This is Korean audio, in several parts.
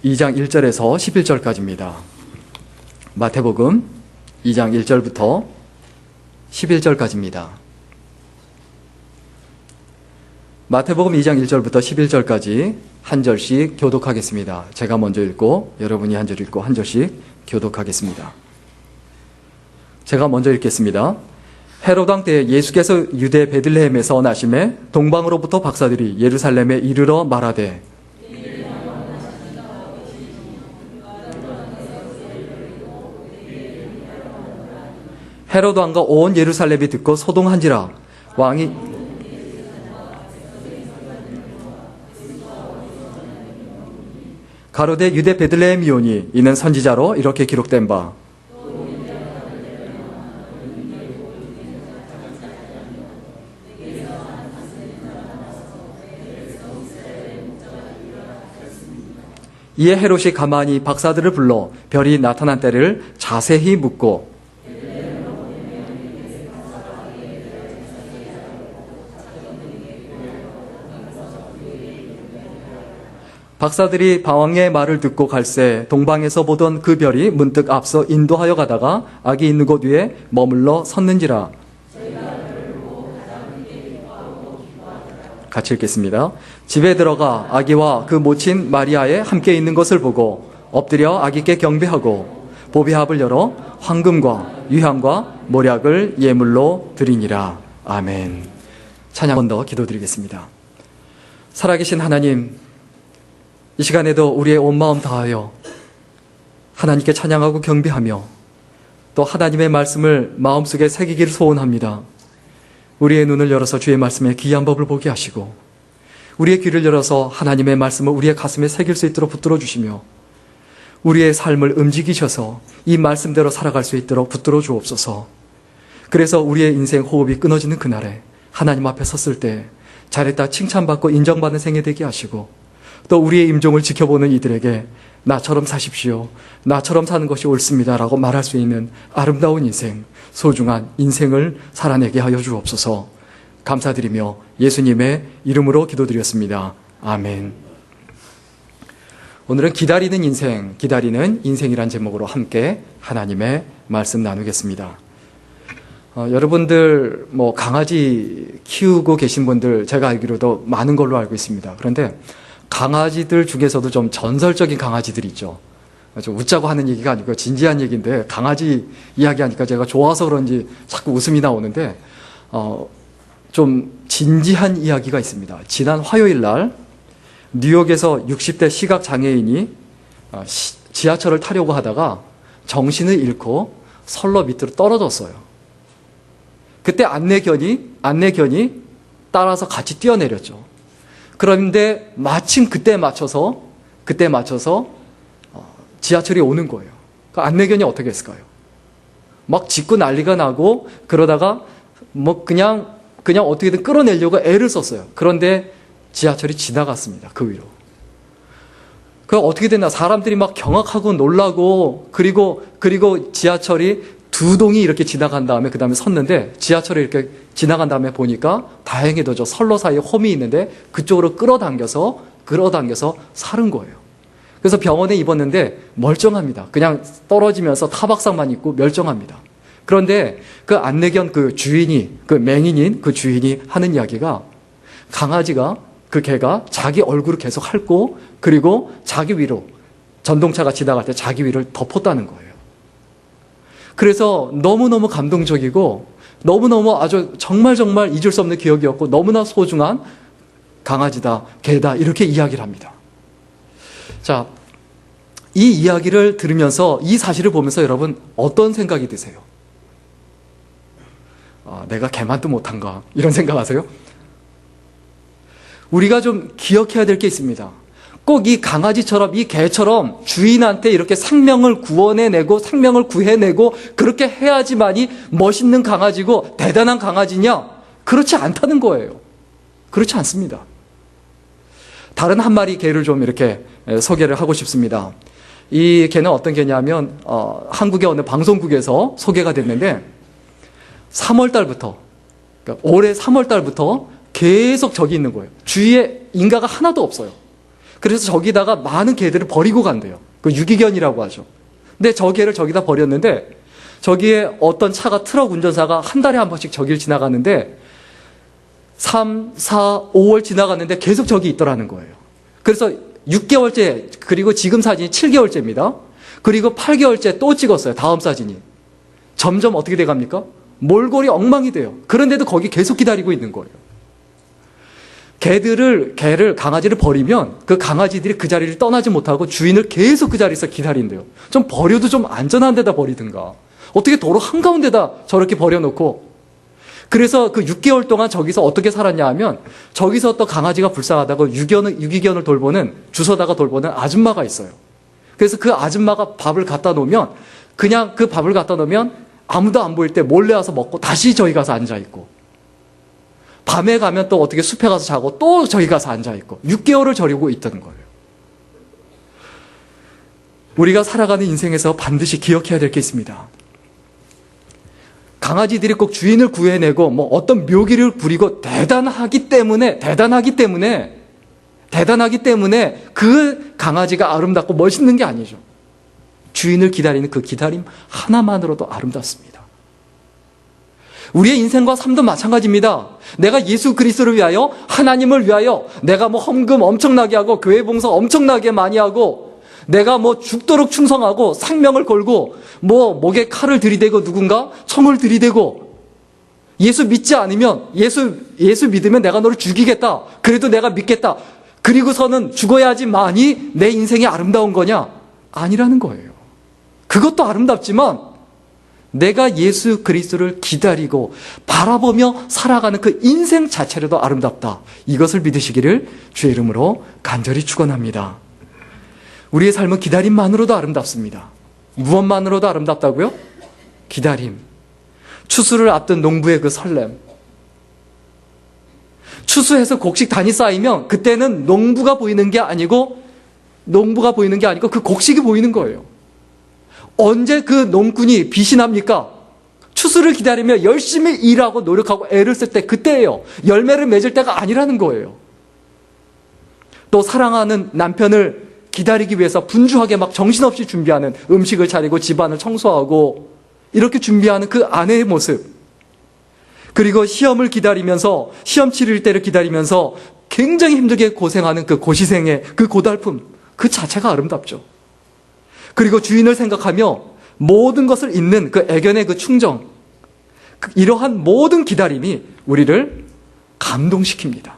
2장 1절에서 11절까지입니다. 마태복음 2장 1절부터 11절까지입니다. 마태복음 2장 1절부터 11절까지 한 절씩 교독하겠습니다. 제가 먼저 읽고 여러분이 한 절 읽고 한 절씩 교독하겠습니다. 제가 먼저 읽겠습니다. 헤롯 왕 때 예수께서 유대 베들레헴에서 나심에 동방으로부터 박사들이 예루살렘에 이르러 말하되 헤롯 왕과 온 예루살렘이 듣고 소동한지라. 왕이 가로되 유대 베들레헴이오니 이는 선지자로 이렇게 기록된 바 이에 헤롯이 가만히 박사들을 불러 별이 나타난 때를 자세히 묻고 박사들이 왕의 말을 듣고 갈새 동방에서 보던 그 별이 문득 앞서 인도하여 가다가 아기 있는 곳 위에 머물러 섰는지라. 같이 읽겠습니다. 집에 들어가 아기와 그 모친 마리아에 함께 있는 것을 보고 엎드려 아기께 경배하고 보배합을 열어 황금과 유향과 몰약을 예물로 드리니라. 아멘. 찬양 한 번 더 기도드리겠습니다. 살아계신 하나님, 이 시간에도 우리의 온 마음 다하여 하나님께 찬양하고 경배하며 또 하나님의 말씀을 마음속에 새기기를 소원합니다. 우리의 눈을 열어서 주의 말씀의 귀한 법을 보게 하시고 우리의 귀를 열어서 하나님의 말씀을 우리의 가슴에 새길 수 있도록 붙들어 주시며 우리의 삶을 움직이셔서 이 말씀대로 살아갈 수 있도록 붙들어 주옵소서. 그래서 우리의 인생 호흡이 끊어지는 그날에 하나님 앞에 섰을 때 잘했다 칭찬받고 인정받는 생애 되게 하시고 또 우리의 임종을 지켜보는 이들에게 나처럼 사십시오. 나처럼 사는 것이 옳습니다. 라고 말할 수 있는 아름다운 인생, 소중한 인생을 살아내게 하여 주옵소서. 감사드리며 예수님의 이름으로 기도드렸습니다. 아멘. 오늘은 기다리는 인생이란 제목으로 함께 하나님의 말씀 나누겠습니다. 여러분들 강아지 키우고 계신 분들 제가 알기로도 많은 걸로 알고 있습니다. 그런데 강아지들 중에서도 좀 전설적인 강아지들이 있죠. 좀 웃자고 하는 얘기가 아니고 진지한 얘기인데 강아지 이야기하니까 제가 좋아서 그런지 자꾸 웃음이 나오는데 좀 진지한 이야기가 있습니다. 지난 화요일 날 뉴욕에서 60대 시각장애인이 지하철을 타려고 하다가 정신을 잃고 선로 밑으로 떨어졌어요. 그때 안내견이 따라서 같이 뛰어내렸죠. 그런데 마침 그때 맞춰서 지하철이 오는 거예요. 그 안내견이 어떻게 했을까요? 막 짖고 난리가 나고 그러다가 그냥 어떻게든 끌어내려고 애를 썼어요. 그런데 지하철이 지나갔습니다. 그 위로. 그 어떻게 됐나? 사람들이 막 경악하고 놀라고 그리고 지하철이 두 동이 이렇게 지나간 다음에 그 다음에 섰는데 지하철이 이렇게 지나간 다음에 보니까 다행히도 저 선로 사이에 홈이 있는데 그쪽으로 끌어당겨서 사른 거예요. 그래서 병원에 입었는데 멀쩡합니다. 그냥 떨어지면서 타박상만 입고 멀쩡합니다. 그런데 그 안내견 그 주인이, 그 맹인인 그 주인이 하는 이야기가 강아지가 그 개가 자기 얼굴을 계속 핥고 그리고 자기 위로 전동차가 지나갈 때 자기 위를 덮었다는 거예요. 그래서 너무너무 감동적이고 너무너무 아주 정말 잊을 수 없는 기억이었고 너무나 소중한 강아지다, 개다 이렇게 이야기를 합니다. 자, 이 이야기를 들으면서 이 사실을 보면서 여러분 어떤 생각이 드세요? 내가 개만도 못한가 이런 생각하세요? 우리가 좀 기억해야 될 게 있습니다. 꼭 이 강아지처럼 이 개처럼 주인한테 이렇게 생명을 구원해내고 생명을 구해내고 그렇게 해야지만이 멋있는 강아지고 대단한 강아지냐? 그렇지 않다는 거예요. 그렇지 않습니다. 다른 한 마리 개를 좀 이렇게 소개를 하고 싶습니다. 이 개는 어떤 개냐면 한국의 어느 방송국에서 소개가 됐는데 3월 달부터 그러니까 올해 3월 달부터 계속 저기 있는 거예요. 주위에 인가가 하나도 없어요. 그래서 저기다가 많은 개들을 버리고 간대요. 그 유기견이라고 하죠. 근데 저 개를 저기다 버렸는데 저기에 어떤 차가 트럭 운전사가 한 달에 한 번씩 저길 지나가는데 3, 4, 5월 지나갔는데 계속 저기 있더라는 거예요. 그래서 6개월째, 그리고 지금 사진이 7개월째입니다. 그리고 8개월째 또 찍었어요. 다음 사진이. 점점 어떻게 돼갑니까? 몰골이 엉망이 돼요. 그런데도 거기 계속 기다리고 있는 거예요. 강아지를 버리면 그 강아지들이 그 자리를 떠나지 못하고 주인을 계속 그 자리에서 기다린대요. 좀 버려도 좀 안전한 데다 버리든가. 어떻게 도로 한가운데다 저렇게 버려놓고. 그래서 그 6개월 동안 저기서 어떻게 살았냐 하면 저기서 또 강아지가 불쌍하다고 유기견을 돌보는, 주워다가 돌보는 아줌마가 있어요. 그래서 그 아줌마가 밥을 갖다 놓으면 그냥 그 밥을 갖다 놓으면 아무도 안 보일 때 몰래 와서 먹고 다시 저기 가서 앉아있고, 밤에 가면 또 어떻게 숲에 가서 자고 또 저기 가서 앉아있고 6개월을 저리고 있던 거예요. 우리가 살아가는 인생에서 반드시 기억해야 될 게 있습니다. 강아지들이 꼭 주인을 구해내고 뭐 어떤 묘기를 부리고 대단하기 때문에 그 강아지가 아름답고 멋있는 게 아니죠. 주인을 기다리는 그 기다림 하나만으로도 아름답습니다. 우리의 인생과 삶도 마찬가지입니다. 내가 예수 그리스도를 위하여, 하나님을 위하여 내가 뭐 헌금 엄청나게 하고 교회 봉사 엄청나게 많이 하고 내가 뭐 죽도록 충성하고 생명을 걸고 뭐 목에 칼을 들이대고 누군가 총을 들이대고 예수 믿지 않으면 예수 믿으면 내가 너를 죽이겠다. 그래도 내가 믿겠다. 그리고서는 죽어야지만이 내 인생이 아름다운 거냐? 아니라는 거예요. 그것도 아름답지만 내가 예수 그리스도를 기다리고 바라보며 살아가는 그 인생 자체로도 아름답다. 이것을 믿으시기를 주의 이름으로 간절히 축원합니다. 우리의 삶은 기다림만으로도 아름답습니다. 무엇만으로도 아름답다고요? 기다림. 추수를 앞둔 농부의 그 설렘. 추수해서 곡식단이 쌓이면 그때는 농부가 보이는 게 아니고 그 곡식이 보이는 거예요. 언제 그 농꾼이 빛이 납니까? 추수를 기다리며 열심히 일하고 노력하고 애를 쓸 때 그때예요. 열매를 맺을 때가 아니라는 거예요. 또 사랑하는 남편을 기다리기 위해서 분주하게 막 정신없이 준비하는, 음식을 차리고 집안을 청소하고 이렇게 준비하는 그 아내의 모습. 그리고 시험을 기다리면서, 시험 치를 때를 기다리면서 굉장히 힘들게 고생하는 그 고시생의 그 고달픔, 그 자체가 아름답죠. 그리고 주인을 생각하며 모든 것을 잇는 그 애견의 그 충정, 이러한 모든 기다림이 우리를 감동시킵니다.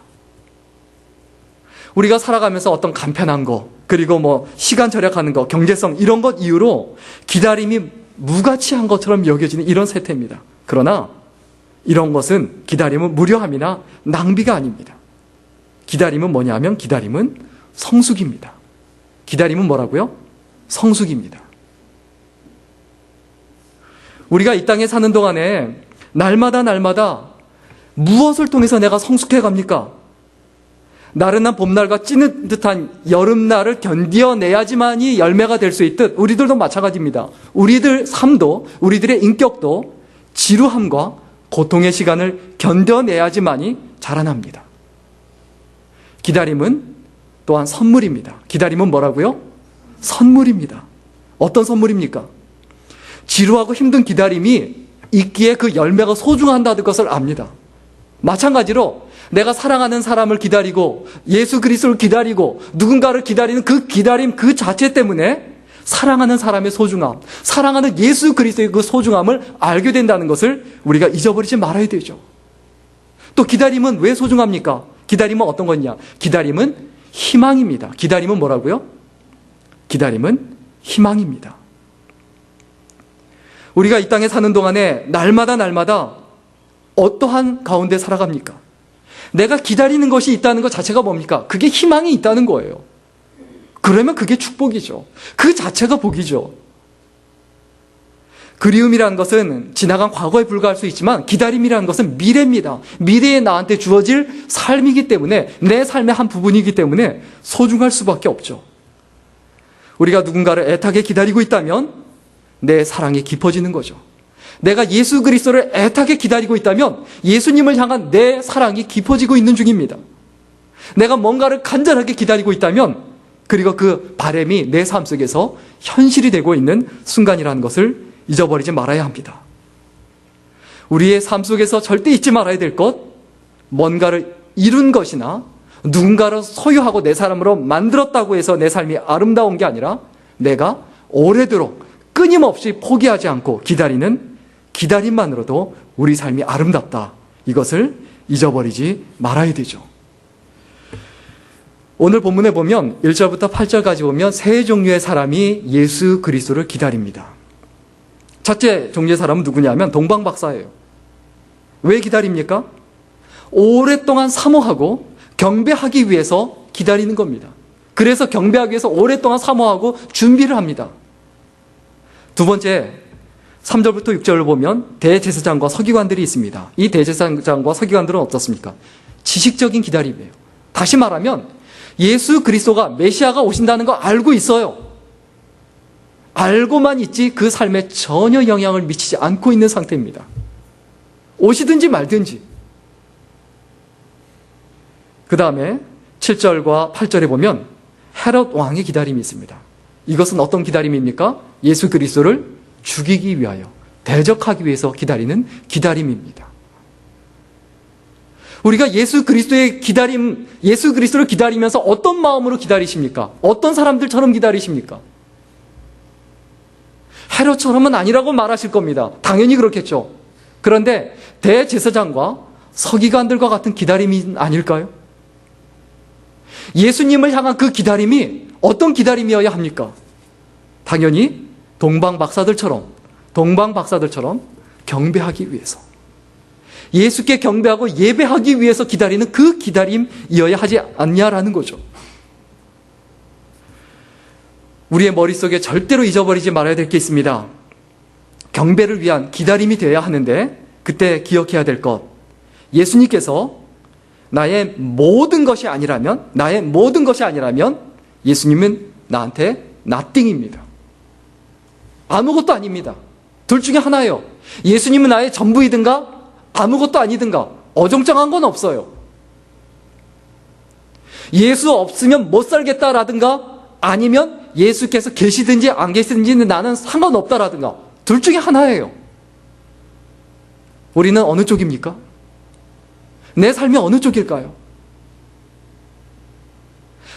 우리가 살아가면서 어떤 간편한 거, 그리고 뭐 시간 절약하는 거, 경제성 이런 것 이유로 기다림이 무가치한 것처럼 여겨지는 이런 세태입니다. 그러나 이런 것은, 기다림은 무료함이나 낭비가 아닙니다. 기다림은 뭐냐면 기다림은 성숙입니다. 기다림은 뭐라고요? 성숙입니다. 우리가 이 땅에 사는 동안에 날마다 무엇을 통해서 내가 성숙해 갑니까? 나른한 봄날과 찌는 듯한 여름날을 견뎌내야지만이 열매가 될 수 있듯 우리들도 마찬가지입니다. 우리들 삶도, 우리들의 인격도 지루함과 고통의 시간을 견뎌내야지만이 자라납니다. 기다림은 또한 선물입니다. 기다림은 뭐라고요? 선물입니다. 어떤 선물입니까? 지루하고 힘든 기다림이 있기에 그 열매가 소중한다는 것을 압니다. 마찬가지로 내가 사랑하는 사람을 기다리고 예수 그리스도를 기다리고 누군가를 기다리는 그 기다림 그 자체 때문에 사랑하는 사람의 소중함, 사랑하는 예수 그리스도의 그 소중함을 알게 된다는 것을 우리가 잊어버리지 말아야 되죠. 또 기다림은 왜 소중합니까? 기다림은 어떤 거냐? 기다림은 희망입니다. 기다림은 뭐라고요? 기다림은 희망입니다. 우리가 이 땅에 사는 동안에 날마다 어떠한 가운데 살아갑니까? 내가 기다리는 것이 있다는 것 자체가 뭡니까? 그게 희망이 있다는 거예요. 그러면 그게 축복이죠. 그 자체가 복이죠. 그리움이라는 것은 지나간 과거에 불과할 수 있지만 기다림이라는 것은 미래입니다. 미래에 나한테 주어질 삶이기 때문에, 내 삶의 한 부분이기 때문에 소중할 수밖에 없죠. 우리가 누군가를 애타게 기다리고 있다면 내 사랑이 깊어지는 거죠. 내가 예수 그리스도를 애타게 기다리고 있다면 예수님을 향한 내 사랑이 깊어지고 있는 중입니다. 내가 뭔가를 간절하게 기다리고 있다면 그리고 그 바람이 내 삶 속에서 현실이 되고 있는 순간이라는 것을 잊어버리지 말아야 합니다. 우리의 삶 속에서 절대 잊지 말아야 될 것, 뭔가를 이룬 것이나 누군가를 소유하고 내 사람으로 만들었다고 해서 내 삶이 아름다운 게 아니라 내가 오래도록 끊임없이 포기하지 않고 기다리는 기다림만으로도 우리 삶이 아름답다. 이것을 잊어버리지 말아야 되죠. 오늘 본문에 보면 1절부터 8절까지 보면 세 종류의 사람이 예수 그리스도를 기다립니다. 첫째 종류의 사람은 누구냐면 동방박사예요. 왜 기다립니까? 오랫동안 사모하고 경배하기 위해서 기다리는 겁니다. 그래서 경배하기 위해서 오랫동안 사모하고 준비를 합니다. 두 번째, 3절부터 6절을 보면 대제사장과 서기관들이 있습니다. 이 대제사장과 서기관들은 어떻습니까? 지식적인 기다림이에요. 다시 말하면 예수 그리스도가 메시아가 오신다는 거 알고 있어요. 알고만 있지 그 삶에 전혀 영향을 미치지 않고 있는 상태입니다. 오시든지 말든지. 그 다음에 7절과 8절에 보면 헤롯 왕의 기다림이 있습니다. 이것은 어떤 기다림입니까? 예수 그리스도를 죽이기 위하여, 대적하기 위해서 기다리는 기다림입니다. 우리가 예수 그리스도를 기다리면서 어떤 마음으로 기다리십니까? 어떤 사람들처럼 기다리십니까? 헤롯처럼은 아니라고 말하실 겁니다. 당연히 그렇겠죠. 그런데 대제사장과 서기관들과 같은 기다림이 아닐까요? 예수님을 향한 그 기다림이 어떤 기다림이어야 합니까? 당연히 동방박사들처럼 경배하기 위해서, 예수께 경배하고 예배하기 위해서 기다리는 그 기다림이어야 하지 않냐라는 거죠. 우리의 머릿속에 절대로 잊어버리지 말아야 될 게 있습니다. 경배를 위한 기다림이 되어야 하는데 그때 기억해야 될 것, 예수님께서 나의 모든 것이 아니라면 예수님은 나한테 nothing입니다. 아무것도 아닙니다. 둘 중에 하나예요. 예수님은 나의 전부이든가 아무것도 아니든가, 어정쩡한 건 없어요. 예수 없으면 못 살겠다라든가, 아니면 예수께서 계시든지 안 계시든지는 나는 상관없다라든가, 둘 중에 하나예요. 우리는 어느 쪽입니까? 내 삶이 어느 쪽일까요?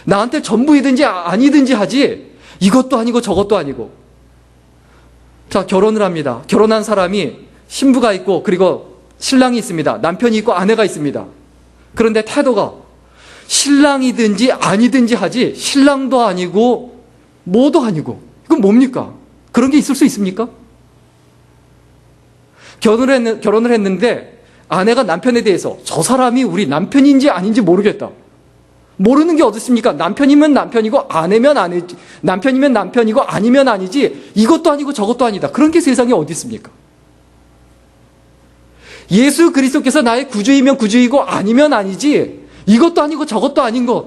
나한테 전부이든지 아니든지 하지, 이것도 아니고 저것도 아니고. 자, 결혼을 합니다. 결혼한 사람이 신부가 있고 그리고 신랑이 있습니다. 남편이 있고 아내가 있습니다. 그런데 태도가 신랑이든지 아니든지 하지, 신랑도 아니고 뭐도 아니고, 이건 뭡니까? 그런 게 있을 수 있습니까? 결혼을 했는데 아내가 남편에 대해서 저 사람이 우리 남편인지 아닌지 모르겠다. 모르는 게 어디 있습니까? 남편이면 남편이고 아내면 아내지, 남편이면 남편이고 아니면 아니지, 이것도 아니고 저것도 아니다. 그런 게 세상에 어디 있습니까? 예수 그리스도께서 나의 구주이면 구주이고 아니면 아니지, 이것도 아니고 저것도 아닌 것,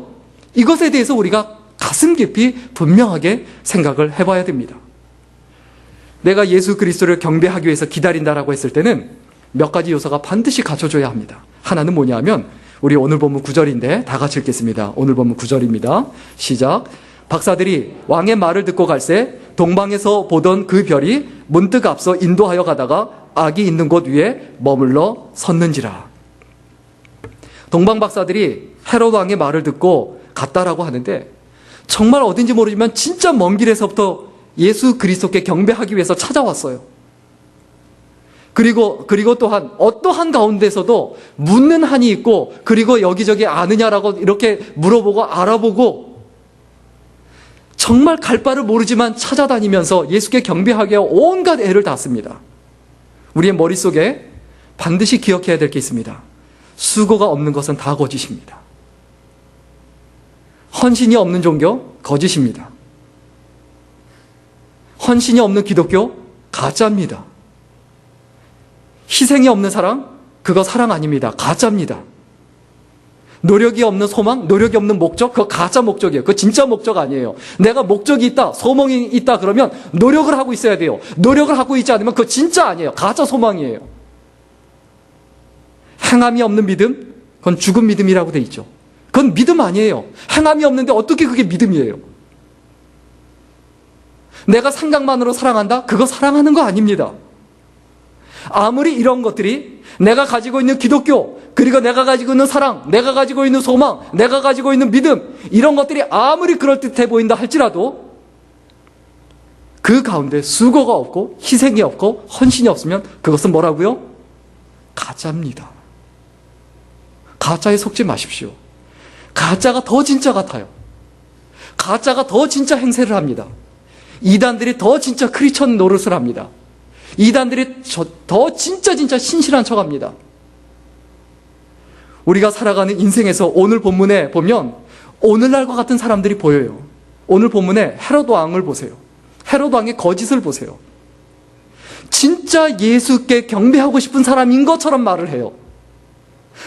이것에 대해서 우리가 가슴 깊이 분명하게 생각을 해봐야 됩니다. 내가 예수 그리스도를 경배하기 위해서 기다린다라고 했을 때는 몇 가지 요소가 반드시 갖춰줘야 합니다. 하나는 뭐냐면, 우리 오늘 본문 9절인데 다 같이 읽겠습니다. 오늘 본문 9절입니다. 시작. 박사들이 왕의 말을 듣고 갈새 동방에서 보던 그 별이 문득 앞서 인도하여 가다가 악이 있는 곳 위에 머물러 섰는지라. 동방 박사들이 헤롯 왕의 말을 듣고 갔다라고 하는데, 정말 어딘지 모르지만 진짜 먼 길에서부터 예수 그리스도께 경배하기 위해서 찾아왔어요. 그리고 또한 어떠한 가운데서도 묻는 한이 있고, 그리고 여기저기 아느냐라고 이렇게 물어보고 알아보고, 정말 갈 바를 모르지만 찾아다니면서 예수께 경배하기 위해 온갖 애를 다 씁니다. 우리의 머릿속에 반드시 기억해야 될 게 있습니다. 수고가 없는 것은 다 거짓입니다. 헌신이 없는 종교, 거짓입니다. 헌신이 없는 기독교, 가짜입니다. 희생이 없는 사랑, 그거 사랑 아닙니다. 가짜입니다. 노력이 없는 소망, 노력이 없는 목적, 그거 가짜 목적이에요. 그거 진짜 목적 아니에요. 내가 목적이 있다, 소망이 있다 그러면 노력을 하고 있어야 돼요. 노력을 하고 있지 않으면 그거 진짜 아니에요. 가짜 소망이에요. 행함이 없는 믿음, 그건 죽은 믿음이라고 돼 있죠. 그건 믿음 아니에요. 행함이 없는데 어떻게 그게 믿음이에요? 내가 생각만으로 사랑한다? 그거 사랑하는 거 아닙니다. 아무리 이런 것들이 내가 가지고 있는 기독교, 그리고 내가 가지고 있는 사랑, 내가 가지고 있는 소망, 내가 가지고 있는 믿음, 이런 것들이 아무리 그럴듯해 보인다 할지라도 그 가운데 수고가 없고 희생이 없고 헌신이 없으면 그것은 뭐라고요? 가짜입니다. 가짜에 속지 마십시오. 가짜가 더 진짜 같아요. 가짜가 더 진짜 행세를 합니다. 이단들이 더 진짜 크리스천 노릇을 합니다. 이단들이 더 진짜 신실한 척합니다. 우리가 살아가는 인생에서 오늘 본문에 보면 오늘날과 같은 사람들이 보여요. 오늘 본문에 헤롯 왕을 보세요. 헤롯 왕의 거짓을 보세요. 진짜 예수께 경배하고 싶은 사람인 것처럼 말을 해요.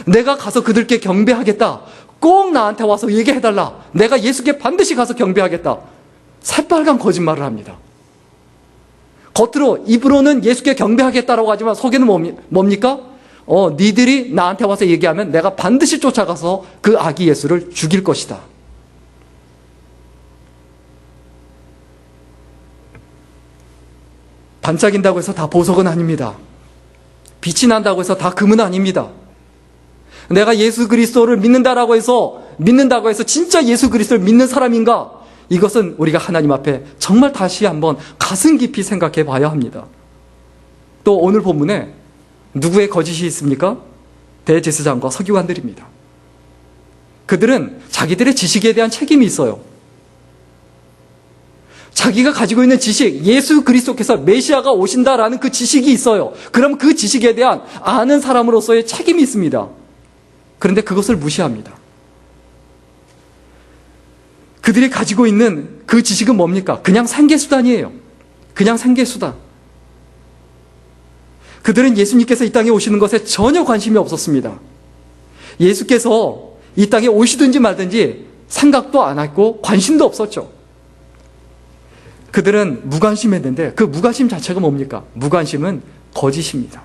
내가 가서 그들께 경배하겠다. 꼭 나한테 와서 얘기해달라. 내가 예수께 반드시 가서 경배하겠다. 새빨간 거짓말을 합니다. 겉으로, 입으로는 예수께 경배하겠다라고 하지만 속에는 뭡니까? 니들이 나한테 와서 얘기하면 내가 반드시 쫓아가서 그 아기 예수를 죽일 것이다. 반짝인다고 해서 다 보석은 아닙니다. 빛이 난다고 해서 다 금은 아닙니다. 내가 예수 그리스도를 믿는다고 해서 진짜 예수 그리스도를 믿는 사람인가? 이것은 우리가 하나님 앞에 정말 다시 한번 가슴 깊이 생각해 봐야 합니다. 또 오늘 본문에 누구의 거짓이 있습니까? 대제사장과 서기관들입니다. 그들은 자기들의 지식에 대한 책임이 있어요. 자기가 가지고 있는 지식, 예수 그리스도께서 메시아가 오신다라는 그 지식이 있어요. 그럼 그 지식에 대한 아는 사람으로서의 책임이 있습니다. 그런데 그것을 무시합니다. 그들이 가지고 있는 그 지식은 뭡니까? 그냥 생계수단이에요. 그냥 생계수단. 그들은 예수님께서 이 땅에 오시는 것에 전혀 관심이 없었습니다. 예수께서 이 땅에 오시든지 말든지 생각도 안 했고 관심도 없었죠. 그들은 무관심했는데 그 무관심 자체가 뭡니까? 무관심은 거짓입니다.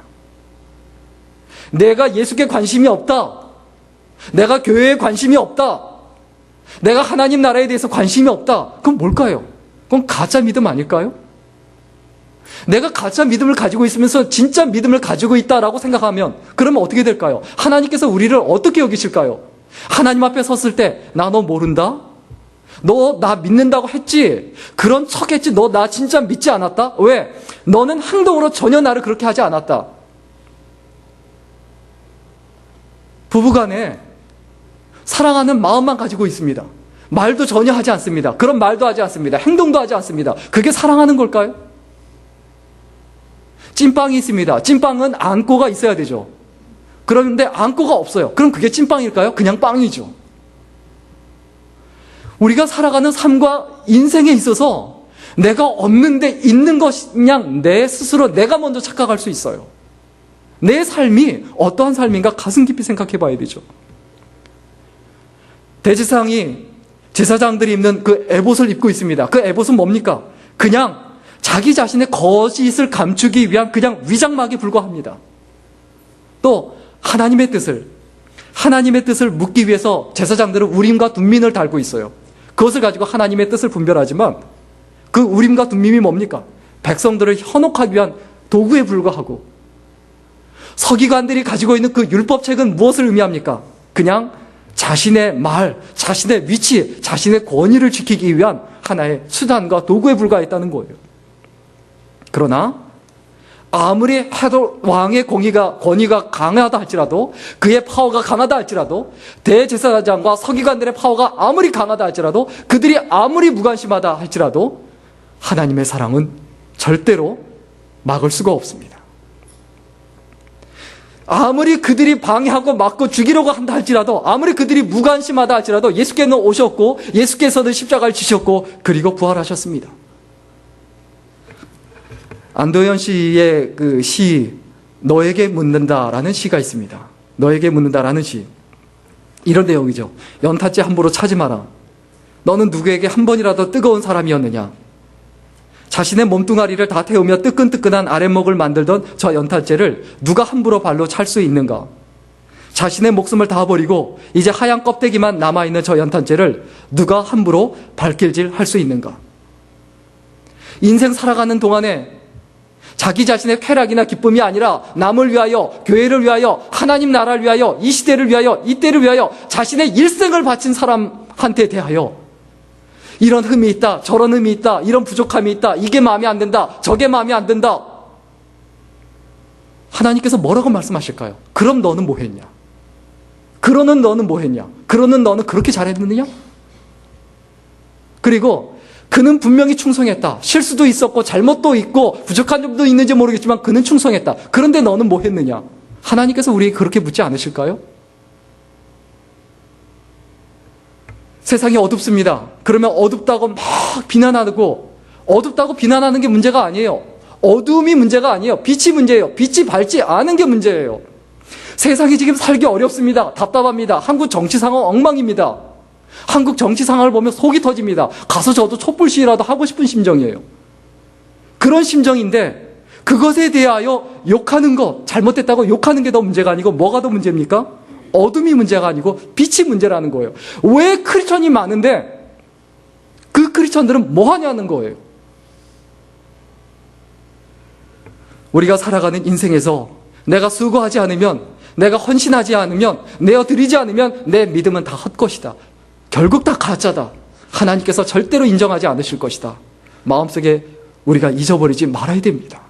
내가 예수께 관심이 없다. 내가 교회에 관심이 없다. 내가 하나님 나라에 대해서 관심이 없다. 그건 뭘까요? 그건 가짜 믿음 아닐까요? 내가 가짜 믿음을 가지고 있으면서 진짜 믿음을 가지고 있다라고 생각하면 그러면 어떻게 될까요? 하나님께서 우리를 어떻게 여기실까요? 하나님 앞에 섰을 때 나 너 모른다? 너 나 믿는다고 했지? 그런 척 했지? 너 나 진짜 믿지 않았다? 왜? 너는 행동으로 전혀 나를 그렇게 하지 않았다. 부부간에 사랑하는 마음만 가지고 있습니다. 말도 전혀 하지 않습니다. 그런 말도 하지 않습니다. 행동도 하지 않습니다. 그게 사랑하는 걸까요? 찐빵이 있습니다. 찐빵은 안고가 있어야 되죠. 그런데 안고가 없어요. 그럼 그게 찐빵일까요? 그냥 빵이죠. 우리가 살아가는 삶과 인생에 있어서 내가 없는데 있는 것이 그냥 내 스스로 내가 먼저 착각할 수 있어요. 내 삶이 어떠한 삶인가 가슴 깊이 생각해 봐야 되죠. 대제사장이 제사장들이 입는 그 에봇을 입고 있습니다. 그 에봇은 뭡니까? 그냥 자기 자신의 거짓을 감추기 위한 그냥 위장막에 불과합니다. 또 하나님의 뜻을 묻기 위해서 제사장들은 우림과 둠민을 달고 있어요. 그것을 가지고 하나님의 뜻을 분별하지만 그 우림과 둠민이 뭡니까? 백성들을 현혹하기 위한 도구에 불과하고 서기관들이 가지고 있는 그 율법책은 무엇을 의미합니까? 그냥 자신의 말, 자신의 위치, 자신의 권위를 지키기 위한 하나의 수단과 도구에 불과했다는 거예요. 그러나 아무리 헤롯 왕의 권위가 강하다 할지라도 그의 파워가 강하다 할지라도 대제사장과 서기관들의 파워가 아무리 강하다 할지라도 그들이 아무리 무관심하다 할지라도 하나님의 사랑은 절대로 막을 수가 없습니다. 아무리 그들이 방해하고 막고 죽이려고 한다 할지라도 아무리 그들이 무관심하다 할지라도 예수께서는 오셨고 예수께서는 십자가를 지셨고 그리고 부활하셨습니다. 안도현 씨의 그 시 너에게 묻는다라는 시가 있습니다. 너에게 묻는다라는 시. 이런 내용이죠. 연탄재 함부로 차지 마라. 너는 누구에게 한 번이라도 뜨거운 사람이었느냐? 자신의 몸뚱아리를 다 태우며 뜨끈뜨끈한 아랫목을 만들던 저 연탄재를 누가 함부로 발로 찰 수 있는가? 자신의 목숨을 다 버리고 이제 하얀 껍데기만 남아있는 저 연탄재를 누가 함부로 발길질 할 수 있는가? 인생 살아가는 동안에 자기 자신의 쾌락이나 기쁨이 아니라 남을 위하여, 교회를 위하여, 하나님 나라를 위하여, 이 시대를 위하여, 이 때를 위하여 자신의 일생을 바친 사람한테 대하여 이런 흠이 있다, 저런 흠이 있다, 이런 부족함이 있다, 이게 마음에 안 든다, 저게 마음에 안 든다. 하나님께서 뭐라고 말씀하실까요? 그럼 너는 뭐 했냐? 그러는 너는 뭐 했냐? 그러는 너는 그렇게 잘했느냐? 그리고 그는 분명히 충성했다. 실수도 있었고 잘못도 있고 부족한 점도 있는지 모르겠지만 그는 충성했다. 그런데 너는 뭐 했느냐? 하나님께서 우리에게 그렇게 묻지 않으실까요? 세상이 어둡습니다. 그러면 어둡다고 막 비난하고, 어둡다고 비난하는 게 문제가 아니에요. 어두움이 문제가 아니에요. 빛이 문제예요. 빛이 밝지 않은 게 문제예요. 세상이 지금 살기 어렵습니다. 답답합니다. 한국 정치 상황 엉망입니다. 한국 정치 상황을 보면 속이 터집니다. 가서 저도 촛불 시위라도 하고 싶은 심정이에요. 그런 심정인데 그것에 대하여 욕하는 것, 잘못됐다고 욕하는 게 더 문제가 아니고 뭐가 더 문제입니까? 어둠이 문제가 아니고 빛이 문제라는 거예요. 왜 크리스천이 많은데 그 크리스천들은 뭐 하냐는 거예요. 우리가 살아가는 인생에서 내가 수고하지 않으면, 내가 헌신하지 않으면, 내어드리지 않으면 내 믿음은 다 헛것이다. 결국 다 가짜다. 하나님께서 절대로 인정하지 않으실 것이다. 마음속에 우리가 잊어버리지 말아야 됩니다.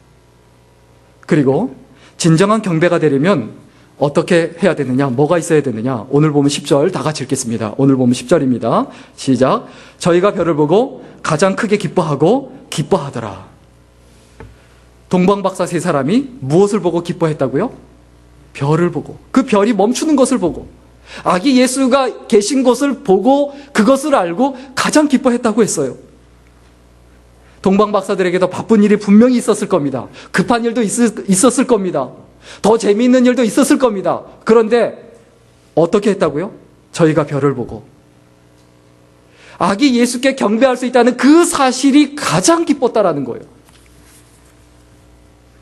그리고 진정한 경배가 되려면 어떻게 해야 되느냐? 뭐가 있어야 되느냐? 오늘 보면 10절 다 같이 읽겠습니다. 오늘 보면 10절입니다. 시작. 저희가 별을 보고 가장 크게 기뻐하고 기뻐하더라. 동방박사 세 사람이 무엇을 보고 기뻐했다고요? 별을 보고, 그 별이 멈추는 것을 보고, 아기 예수가 계신 것을 보고 그것을 알고 가장 기뻐했다고 했어요. 동방박사들에게도 바쁜 일이 분명히 있었을 겁니다. 급한 일도 있었을 겁니다. 더 재미있는 일도 있었을 겁니다. 그런데 어떻게 했다고요? 저희가 별을 보고 아기 예수께 경배할 수 있다는 그 사실이 가장 기뻤다라는 거예요.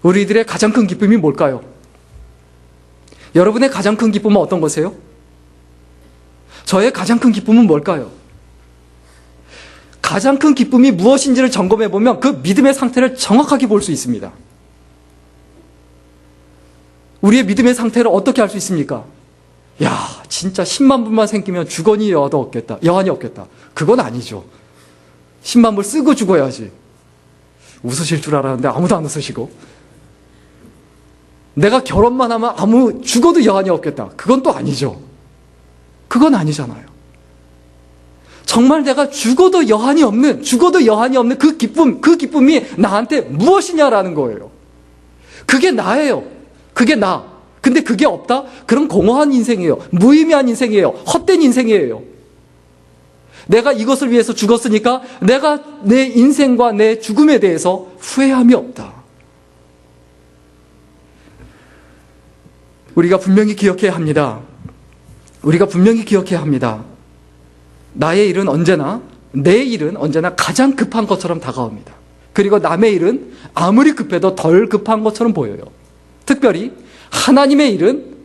우리들의 가장 큰 기쁨이 뭘까요? 여러분의 가장 큰 기쁨은 어떤 거세요? 저의 가장 큰 기쁨은 뭘까요? 가장 큰 기쁨이 무엇인지를 점검해 보면 그 믿음의 상태를 정확하게 볼 수 있습니다. 우리의 믿음의 상태를 어떻게 알 수 있습니까? 야, 진짜 10만 불만 생기면 주거니 여한이 없겠다. 그건 아니죠. 10만 불 쓰고 죽어야지. 웃으실 줄 알았는데 아무도 안 웃으시고. 내가 결혼만 하면 죽어도 여한이 없겠다. 그건 또 아니죠. 그건 아니잖아요. 정말 내가 죽어도 여한이 없는 그 기쁨이 나한테 무엇이냐라는 거예요. 그게 나예요. 그게 나. 근데 그게 없다? 그럼 공허한 인생이에요. 무의미한 인생이에요. 헛된 인생이에요. 내가 이것을 위해서 죽었으니까 내가 내 인생과 내 죽음에 대해서 후회함이 없다. 우리가 분명히 기억해야 합니다. 나의 일은 언제나, 내 일은 언제나 가장 급한 것처럼 다가옵니다. 그리고 남의 일은 아무리 급해도 덜 급한 것처럼 보여요. 특별히 하나님의 일은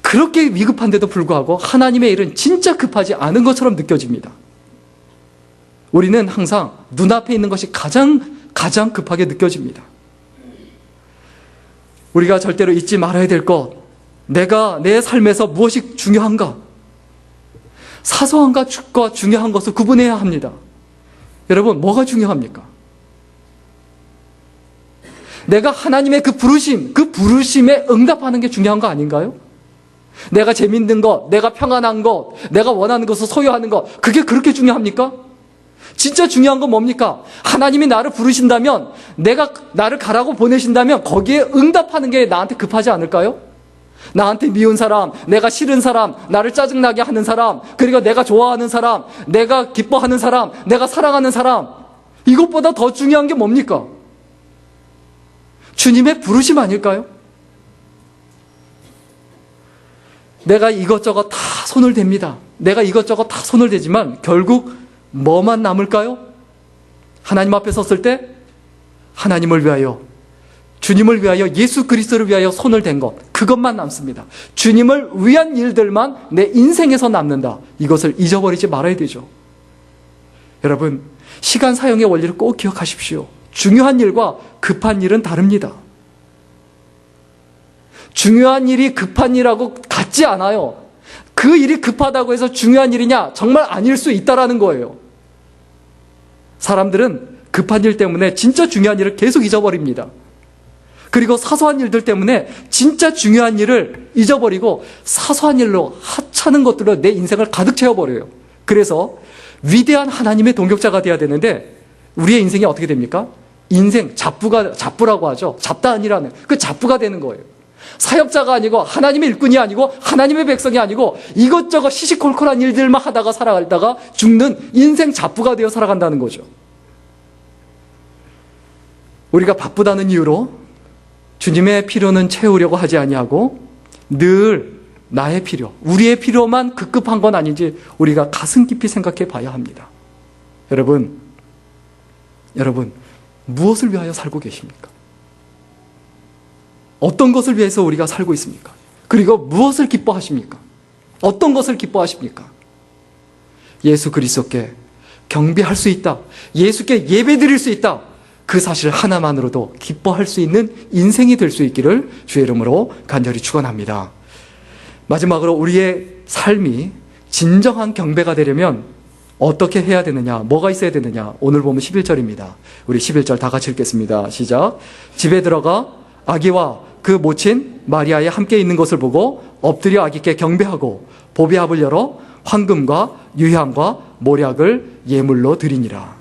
그렇게 위급한데도 불구하고 하나님의 일은 진짜 급하지 않은 것처럼 느껴집니다. 우리는 항상 눈앞에 있는 것이 가장 급하게 느껴집니다. 우리가 절대로 잊지 말아야 될 것, 내가 내 삶에서 무엇이 중요한가? 사소한 것과 중요한 것을 구분해야 합니다. 여러분, 뭐가 중요합니까? 내가 하나님의 그 부르심에 응답하는 게 중요한 거 아닌가요? 내가 재밌는 것, 내가 평안한 것, 내가 원하는 것을 소유하는 것, 그게 그렇게 중요합니까? 진짜 중요한 건 뭡니까? 하나님이 나를 부르신다면, 나를 가라고 보내신다면 거기에 응답하는 게 나한테 급하지 않을까요? 나한테 미운 사람, 내가 싫은 사람, 나를 짜증나게 하는 사람, 그리고 내가 좋아하는 사람, 내가 기뻐하는 사람, 내가 사랑하는 사람, 이것보다 더 중요한 게 뭡니까? 주님의 부르심 아닐까요? 내가 이것저것 다 손을 댑니다. 내가 이것저것 다 손을 대지만 결국 뭐만 남을까요? 하나님 앞에 섰을 때 하나님을 위하여, 주님을 위하여, 예수 그리스도를 위하여 손을 댄 것, 그것만 남습니다. 주님을 위한 일들만 내 인생에서 남는다. 이것을 잊어버리지 말아야 되죠. 여러분, 시간 사용의 원리를 꼭 기억하십시오. 중요한 일과 급한 일은 다릅니다. 중요한 일이 급한 일하고 같지 않아요. 그 일이 급하다고 해서 중요한 일이냐? 정말 아닐 수 있다라는 거예요. 사람들은 급한 일 때문에 진짜 중요한 일을 계속 잊어버립니다. 그리고 사소한 일들 때문에 진짜 중요한 일을 잊어버리고 사소한 일로 하찮은 것들로 내 인생을 가득 채워버려요. 그래서 위대한 하나님의 동역자가 돼야 되는데 우리의 인생이 어떻게 됩니까? 인생 잡부라고 하죠. 잡다한이라는 그 잡부가 되는 거예요. 사역자가 아니고 하나님의 일꾼이 아니고 하나님의 백성이 아니고 이것저것 시시콜콜한 일들만 하다가 살아가다가 죽는 인생 잡부가 되어 살아간다는 거죠. 우리가 바쁘다는 이유로 주님의 필요는 채우려고 하지 아니하고 늘 나의 필요, 우리의 필요만 급급한 건 아닌지 우리가 가슴 깊이 생각해 봐야 합니다. 여러분, 무엇을 위하여 살고 계십니까? 어떤 것을 위해서 우리가 살고 있습니까? 그리고 무엇을 기뻐하십니까? 어떤 것을 기뻐하십니까? 예수 그리스도께 경배할 수 있다. 예수께 예배드릴 수 있다. 그 사실 하나만으로도 기뻐할 수 있는 인생이 될 수 있기를 주의 이름으로 간절히 축원합니다. 마지막으로 우리의 삶이 진정한 경배가 되려면 어떻게 해야 되느냐, 뭐가 있어야 되느냐. 오늘 보면 11절입니다. 우리 11절 다 같이 읽겠습니다. 시작. 집에 들어가 아기와 그 모친 마리아에 함께 있는 것을 보고 엎드려 아기께 경배하고 보배합을 열어 황금과 유향과 모략을 예물로 드리니라.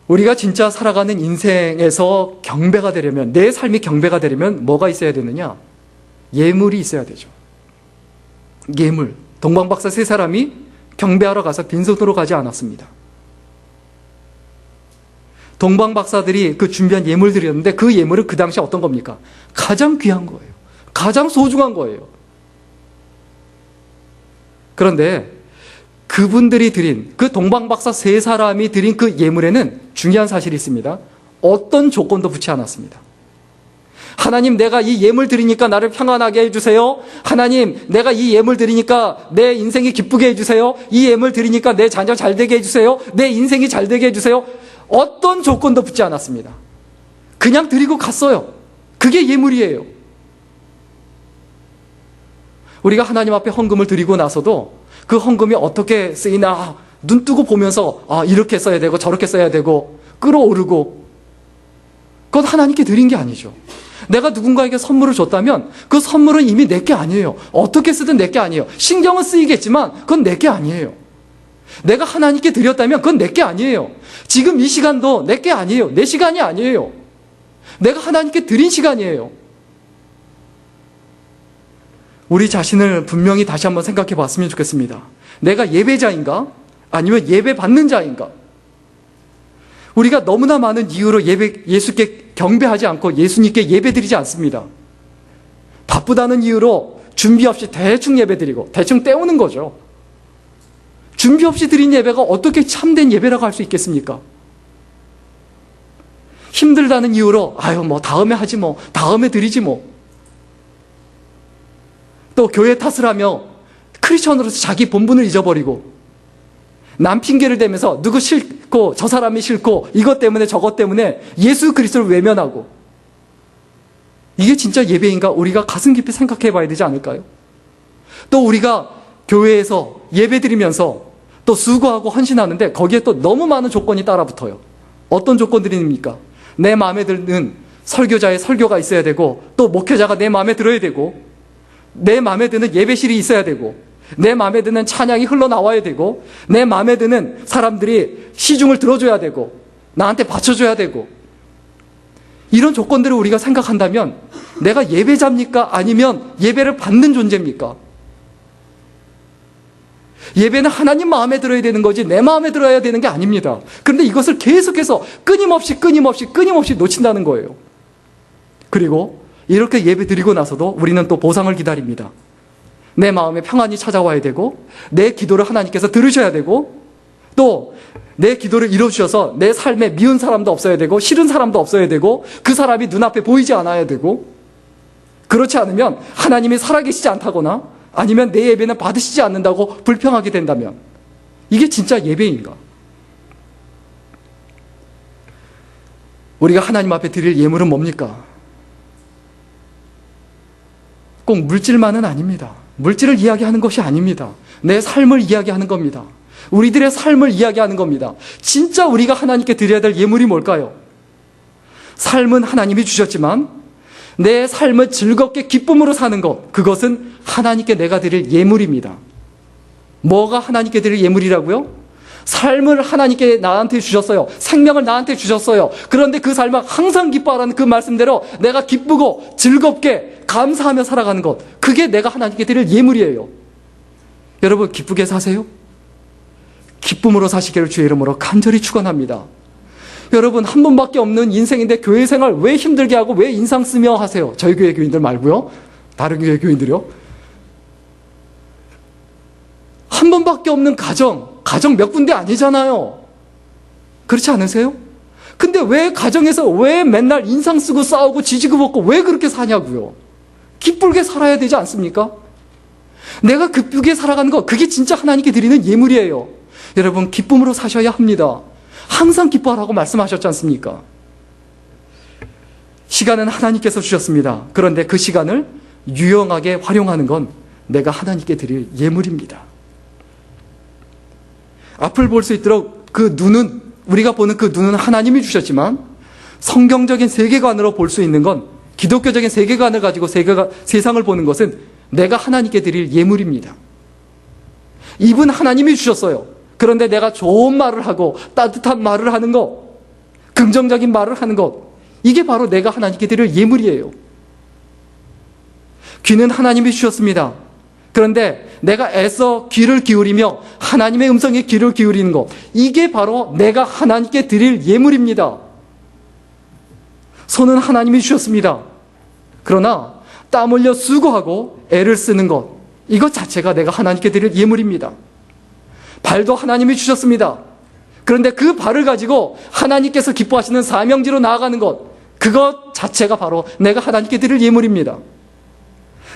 우리가 진짜 살아가는 인생에서 경배가 되려면, 내 삶이 경배가 되려면 뭐가 있어야 되느냐? 예물이 있어야 되죠. 예물. 동방박사 세 사람이 경배하러 가서 빈손으로 가지 않았습니다. 동방박사들이 그 준비한 예물들이었는데 그 예물은 그 당시 어떤 겁니까? 가장 귀한 거예요. 가장 소중한 거예요. 그런데 그분들이 드린, 그 동방박사 세 사람이 드린 그 예물에는 중요한 사실이 있습니다. 어떤 조건도 붙지 않았습니다. 하나님, 내가 이 예물 드리니까 나를 평안하게 해주세요. 하나님, 내가 이 예물 드리니까 내 인생이 기쁘게 해주세요. 이 예물 드리니까 내 자녀 잘 되게 해주세요. 내 인생이 잘 되게 해주세요. 어떤 조건도 붙지 않았습니다. 그냥 드리고 갔어요. 그게 예물이에요. 우리가 하나님 앞에 헌금을 드리고 나서도 그 헌금이 어떻게 쓰이나 눈 뜨고 보면서 이렇게 써야 되고 저렇게 써야 되고 끌어오르고, 그건 하나님께 드린 게 아니죠. 내가 누군가에게 선물을 줬다면 그 선물은 이미 내 게 아니에요. 어떻게 쓰든 내 게 아니에요. 신경은 쓰이겠지만 그건 내 게 아니에요. 내가 하나님께 드렸다면 그건 내 게 아니에요. 지금 이 시간도 내 게 아니에요. 내 시간이 아니에요. 내가 하나님께 드린 시간이에요. 우리 자신을 분명히 다시 한번 생각해 봤으면 좋겠습니다. 내가 예배자인가? 아니면 예배 받는 자인가? 우리가 너무나 많은 이유로 예수께 경배하지 않고 예수님께 예배드리지 않습니다. 바쁘다는 이유로 준비 없이 대충 예배드리고 대충 때우는 거죠. 준비 없이 드린 예배가 어떻게 참된 예배라고 할 수 있겠습니까? 힘들다는 이유로 다음에 하지 뭐, 다음에 드리지 뭐. 또 교회 탓을 하며 크리스천으로서 자기 본분을 잊어버리고 남 핑계를 대면서 누구 싫고 저 사람이 싫고 이것 때문에 저것 때문에 예수 그리스도를 외면하고, 이게 진짜 예배인가? 우리가 가슴 깊이 생각해 봐야 되지 않을까요? 또 우리가 교회에서 예배 드리면서 또 수고하고 헌신하는데 거기에 또 너무 많은 조건이 따라붙어요. 어떤 조건들입니까? 내 마음에 드는 설교자의 설교가 있어야 되고, 또 목회자가 내 마음에 들어야 되고, 내 마음에 드는 예배실이 있어야 되고, 내 마음에 드는 찬양이 흘러나와야 되고, 내 마음에 드는 사람들이 시중을 들어줘야 되고, 나한테 받쳐줘야 되고, 이런 조건들을 우리가 생각한다면 내가 예배자입니까? 아니면 예배를 받는 존재입니까? 예배는 하나님 마음에 들어야 되는 거지 내 마음에 들어야 되는 게 아닙니다. 그런데 이것을 계속해서 끊임없이 놓친다는 거예요. 그리고 이렇게 예배 드리고 나서도 우리는 또 보상을 기다립니다. 내 마음에 평안이 찾아와야 되고, 내 기도를 하나님께서 들으셔야 되고, 또 내 기도를 이뤄주셔서 내 삶에 미운 사람도 없어야 되고 싫은 사람도 없어야 되고 그 사람이 눈앞에 보이지 않아야 되고, 그렇지 않으면 하나님이 살아계시지 않다거나 아니면 내 예배는 받으시지 않는다고 불평하게 된다면 이게 진짜 예배인가? 우리가 하나님 앞에 드릴 예물은 뭡니까? 꼭 물질만은 아닙니다. 물질을 이야기하는 것이 아닙니다. 내 삶을 이야기하는 겁니다. 우리들의 삶을 이야기하는 겁니다. 진짜 우리가 하나님께 드려야 될 예물이 뭘까요? 삶은 하나님이 주셨지만 내 삶을 즐겁게 기쁨으로 사는 것, 그것은 하나님께 내가 드릴 예물입니다. 뭐가 하나님께 드릴 예물이라고요? 삶을 하나님께 나한테 주셨어요. 생명을 나한테 주셨어요. 그런데 그 삶을 항상 기뻐하라는 그 말씀대로 내가 기쁘고 즐겁게 감사하며 살아가는 것, 그게 내가 하나님께 드릴 예물이에요. 여러분, 기쁘게 사세요. 기쁨으로 사시기를 주의 이름으로 간절히 축원합니다. 여러분, 한 번밖에 없는 인생인데 교회 생활 왜 힘들게 하고 왜 인상 쓰며 하세요? 저희 교회 교인들 말고요. 다른 교회 교인들이요. 한 번밖에 없는 가정 몇 군데 아니잖아요. 그렇지 않으세요? 근데 왜 가정에서 왜 맨날 인상 쓰고 싸우고 지지고 볶고 왜 그렇게 사냐고요? 기쁘게 살아야 되지 않습니까? 내가 기쁘게 살아가는 거, 그게 진짜 하나님께 드리는 예물이에요. 여러분, 기쁨으로 사셔야 합니다. 항상 기뻐하라고 말씀하셨지 않습니까? 시간은 하나님께서 주셨습니다. 그런데 그 시간을 유용하게 활용하는 건 내가 하나님께 드릴 예물입니다. 앞을 볼 수 있도록 그 눈은, 우리가 보는 그 눈은 하나님이 주셨지만 성경적인 세계관으로 볼 수 있는 건, 기독교적인 세계관을 가지고 세상을 보는 것은 내가 하나님께 드릴 예물입니다. 입은 하나님이 주셨어요. 그런데 내가 좋은 말을 하고 따뜻한 말을 하는 것, 긍정적인 말을 하는 것, 이게 바로 내가 하나님께 드릴 예물이에요. 귀는 하나님이 주셨습니다. 그런데 내가 애써 귀를 기울이며 하나님의 음성에 귀를 기울이는 것, 이게 바로 내가 하나님께 드릴 예물입니다. 손은 하나님이 주셨습니다. 그러나 땀 흘려 수고하고 애를 쓰는 것, 이것 자체가 내가 하나님께 드릴 예물입니다. 발도 하나님이 주셨습니다. 그런데 그 발을 가지고 하나님께서 기뻐하시는 사명지로 나아가는 것, 그것 자체가 바로 내가 하나님께 드릴 예물입니다.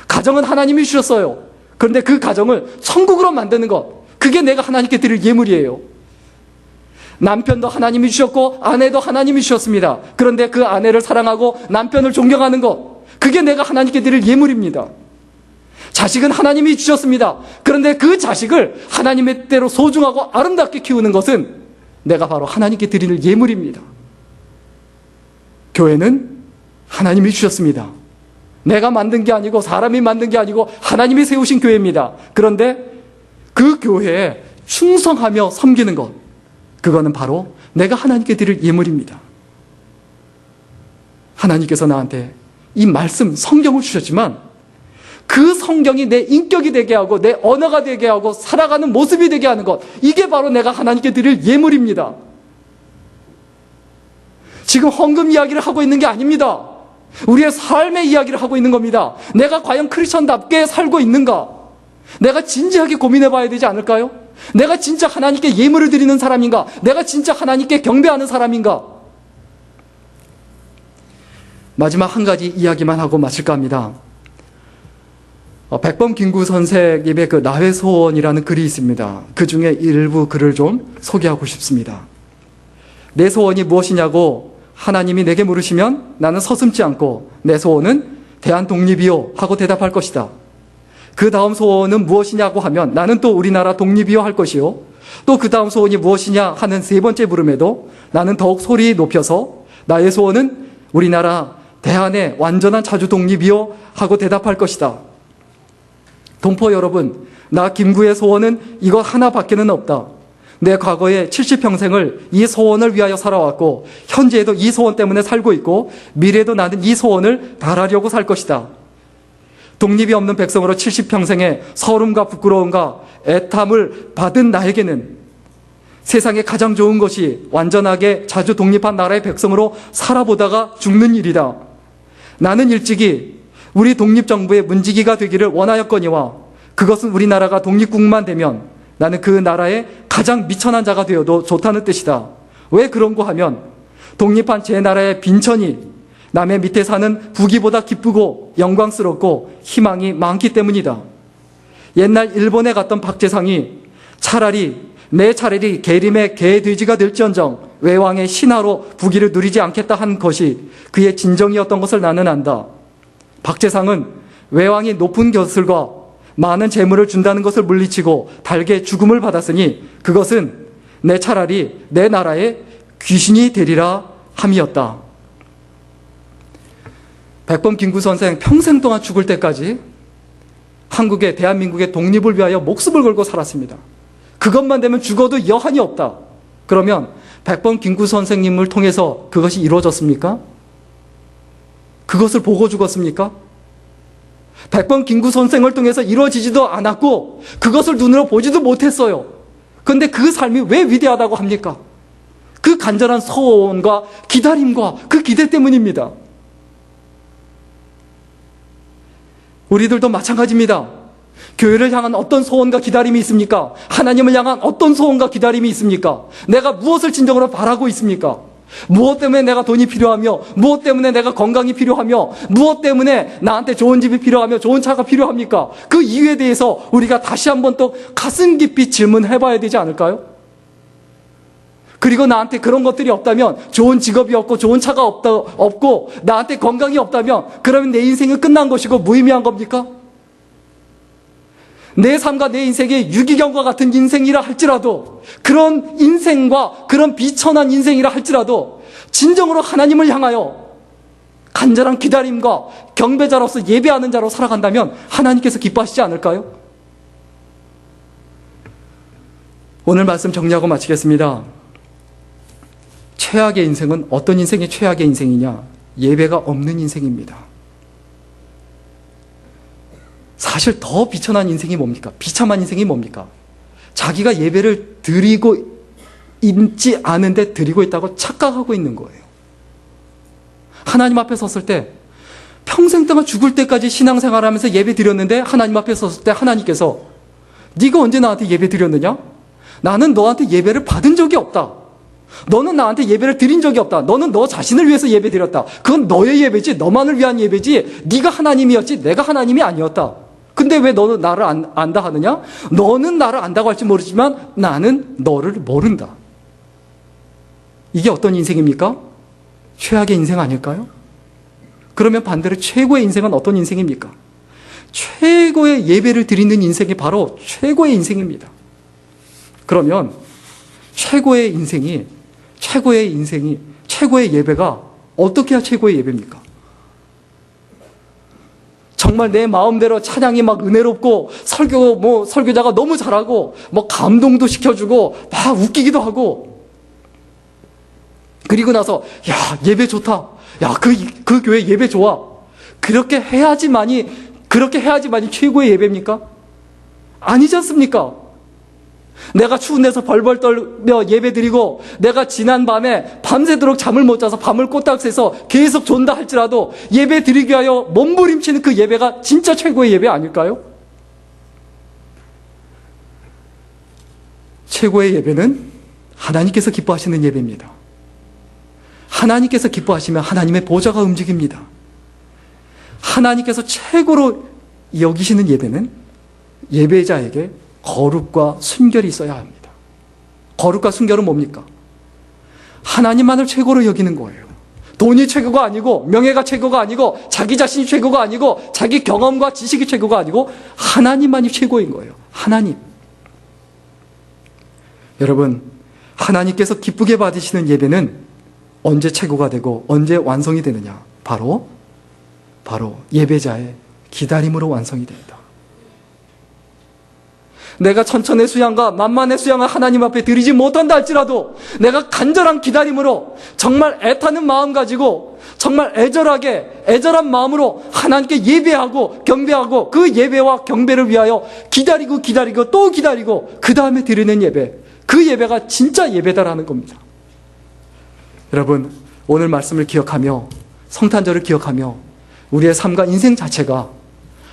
가정은 하나님이 주셨어요. 그런데 그 가정을 천국으로 만드는 것, 그게 내가 하나님께 드릴 예물이에요. 남편도 하나님이 주셨고 아내도 하나님이 주셨습니다. 그런데 그 아내를 사랑하고 남편을 존경하는 것, 그게 내가 하나님께 드릴 예물입니다. 자식은 하나님이 주셨습니다. 그런데 그 자식을 하나님의 때로 소중하고 아름답게 키우는 것은 내가 바로 하나님께 드릴 예물입니다. 교회는 하나님이 주셨습니다. 내가 만든 게 아니고 사람이 만든 게 아니고 하나님이 세우신 교회입니다. 그런데 그 교회에 충성하며 섬기는 것, 그거는 바로 내가 하나님께 드릴 예물입니다. 하나님께서 나한테 이 말씀, 성경을 주셨지만 그 성경이 내 인격이 되게 하고 내 언어가 되게 하고 살아가는 모습이 되게 하는 것, 이게 바로 내가 하나님께 드릴 예물입니다. 지금 헌금 이야기를 하고 있는 게 아닙니다. 우리의 삶의 이야기를 하고 있는 겁니다. 내가 과연 크리스천답게 살고 있는가? 내가 진지하게 고민해 봐야 되지 않을까요? 내가 진짜 하나님께 예물을 드리는 사람인가? 내가 진짜 하나님께 경배하는 사람인가? 마지막 한 가지 이야기만 하고 마칠까 합니다. 백범 김구 선생님의 그 나회 소원이라는 글이 있습니다. 그 중에 일부 글을 좀 소개하고 싶습니다. 내 소원이 무엇이냐고 하나님이 내게 물으시면 나는 서슴지 않고 내 소원은 대한독립이요 하고 대답할 것이다. 그 다음 소원은 무엇이냐고 하면 나는 또 우리나라 독립이요 할 것이요. 또 그 다음 소원이 무엇이냐 하는 세 번째 물음에도 나는 더욱 소리 높여서 나의 소원은 우리나라 대한의 완전한 자주 독립이요 하고 대답할 것이다. 동포 여러분, 나 김구의 소원은 이것 하나밖에는 없다. 내 과거의 70평생을 이 소원을 위하여 살아왔고 현재에도 이 소원 때문에 살고 있고 미래에도 나는 이 소원을 달하려고 살 것이다. 독립이 없는 백성으로 70평생의 서름과 부끄러움과 애탐을 받은 나에게는 세상에 가장 좋은 것이 완전하게 자주 독립한 나라의 백성으로 살아보다가 죽는 일이다. 나는 일찍이 우리 독립정부의 문지기가 되기를 원하였거니와 그것은 우리나라가 독립국만 되면 나는 그 나라의 가장 미천한 자가 되어도 좋다는 뜻이다. 왜 그런고 하면 독립한 제 나라의 빈천이 남의 밑에 사는 부귀보다 기쁘고 영광스럽고 희망이 많기 때문이다. 옛날 일본에 갔던 박재상이 차라리 내 차라리 계림의 개돼지가 될지언정 외왕의 신하로 부귀를 누리지 않겠다 한 것이 그의 진정이었던 것을 나는 안다. 박재상은 외왕이 높은 벼슬과 많은 재물을 준다는 것을 물리치고 달게 죽음을 받았으니 그것은 내 차라리 내 나라의 귀신이 되리라 함이었다. 백범 김구 선생 평생 동안 죽을 때까지 한국의 대한민국의 독립을 위하여 목숨을 걸고 살았습니다. 그것만 되면 죽어도 여한이 없다. 그러면 백범 김구 선생님을 통해서 그것이 이루어졌습니까? 그것을 보고 죽었습니까? 백범 김구 선생을 통해서 이루어지지도 않았고 그것을 눈으로 보지도 못했어요. 그런데 그 삶이 왜 위대하다고 합니까? 그 간절한 소원과 기다림과 그 기대 때문입니다. 우리들도 마찬가지입니다. 교회를 향한 어떤 소원과 기다림이 있습니까? 하나님을 향한 어떤 소원과 기다림이 있습니까? 내가 무엇을 진정으로 바라고 있습니까? 무엇 때문에 내가 돈이 필요하며, 무엇 때문에 내가 건강이 필요하며, 무엇 때문에 나한테 좋은 집이 필요하며 좋은 차가 필요합니까? 그 이유에 대해서 우리가 다시 한번 또 가슴 깊이 질문해 봐야 되지 않을까요? 그리고 나한테 그런 것들이 없다면, 좋은 직업이 없고 좋은 차가 없고 나한테 건강이 없다면 그러면 내 인생은 끝난 것이고 무의미한 겁니까? 내 삶과 내 인생이 유기견과 같은 인생이라 할지라도, 그런 인생과 그런 비천한 인생이라 할지라도 진정으로 하나님을 향하여 간절한 기다림과 경배자로서 예배하는 자로 살아간다면 하나님께서 기뻐하시지 않을까요? 오늘 말씀 정리하고 마치겠습니다. 최악의 인생은 어떤 인생이 최악의 인생이냐? 예배가 없는 인생입니다. 사실 더 비천한 인생이 뭡니까? 비참한 인생이 뭡니까? 자기가 예배를 드리고 있지 않은데 드리고 있다고 착각하고 있는 거예요. 하나님 앞에 섰을 때 평생 동안 죽을 때까지 신앙생활하면서 예배 드렸는데 하나님 앞에 섰을 때 하나님께서 네가 언제 나한테 예배 드렸느냐? 나는 너한테 예배를 받은 적이 없다. 너는 나한테 예배를 드린 적이 없다. 너는 너 자신을 위해서 예배 드렸다. 그건 너의 예배지, 너만을 위한 예배지, 네가 하나님이었지 내가 하나님이 아니었다. 근데 왜 너는 나를 안다 하느냐? 너는 나를 안다고 할지 모르지만 나는 너를 모른다. 이게 어떤 인생입니까? 최악의 인생 아닐까요? 그러면 반대로 최고의 인생은 어떤 인생입니까? 최고의 예배를 드리는 인생이 바로 최고의 인생입니다. 그러면 최고의 인생이, 최고의 예배가 어떻게 해야 최고의 예배입니까? 정말 내 마음대로 찬양이 막 은혜롭고 설교자가 너무 잘하고 감동도 시켜주고 막 웃기기도 하고, 그리고 나서 야 예배 좋다, 야 그 교회 예배 좋아, 그렇게 해야지만이 최고의 예배입니까? 아니지 않습니까? 내가 추운 데서 벌벌 떨며 예배드리고 내가 지난 밤에 밤새도록 잠을 못 자서 밤을 꼬딱 새서 계속 존다 할지라도 예배드리기 위하여 몸부림치는 그 예배가 진짜 최고의 예배 아닐까요? 최고의 예배는 하나님께서 기뻐하시는 예배입니다. 하나님께서 기뻐하시면 하나님의 보좌가 움직입니다. 하나님께서 최고로 여기시는 예배는 예배자에게 거룩과 순결이 있어야 합니다. 거룩과 순결은 뭡니까? 하나님만을 최고로 여기는 거예요. 돈이 최고가 아니고, 명예가 최고가 아니고, 자기 자신이 최고가 아니고, 자기 경험과 지식이 최고가 아니고 하나님만이 최고인 거예요. 하나님. 여러분, 하나님께서 기쁘게 받으시는 예배는 언제 최고가 되고 언제 완성이 되느냐? 바로 예배자의 기다림으로 완성이 됩니다. 내가 천천의 수양과 만만의 수양을 하나님 앞에 드리지 못한다 할지라도 내가 간절한 기다림으로 정말 애타는 마음 가지고 정말 애절한 마음으로 하나님께 예배하고 경배하고 그 예배와 경배를 위하여 기다리고 또 기다리고 그 다음에 드리는 예배, 그 예배가 진짜 예배다라는 겁니다. 여러분, 오늘 말씀을 기억하며 성탄절을 기억하며 우리의 삶과 인생 자체가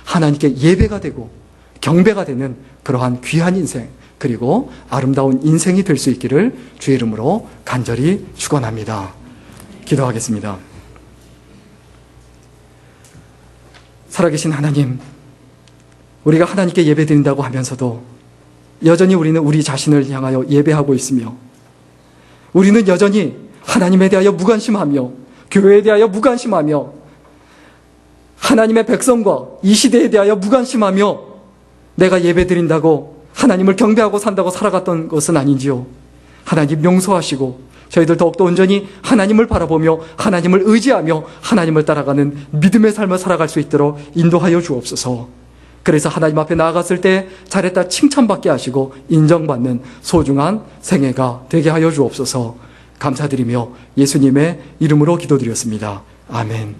하나님께 예배가 되고 경배가 되는 그러한 귀한 인생, 그리고 아름다운 인생이 될 수 있기를 주의 이름으로 간절히 축원합니다. 기도하겠습니다. 살아계신 하나님, 우리가 하나님께 예배드린다고 하면서도 여전히 우리는 우리 자신을 향하여 예배하고 있으며 우리는 여전히 하나님에 대하여 무관심하며 교회에 대하여 무관심하며 하나님의 백성과 이 시대에 대하여 무관심하며 내가 예배드린다고 하나님을 경배하고 산다고 살아갔던 것은 아닌지요. 하나님 용서하시고 저희들 더욱더 온전히 하나님을 바라보며 하나님을 의지하며 하나님을 따라가는 믿음의 삶을 살아갈 수 있도록 인도하여 주옵소서. 그래서 하나님 앞에 나아갔을 때 잘했다 칭찬받게 하시고 인정받는 소중한 생애가 되게 하여 주옵소서. 감사드리며 예수님의 이름으로 기도드렸습니다. 아멘.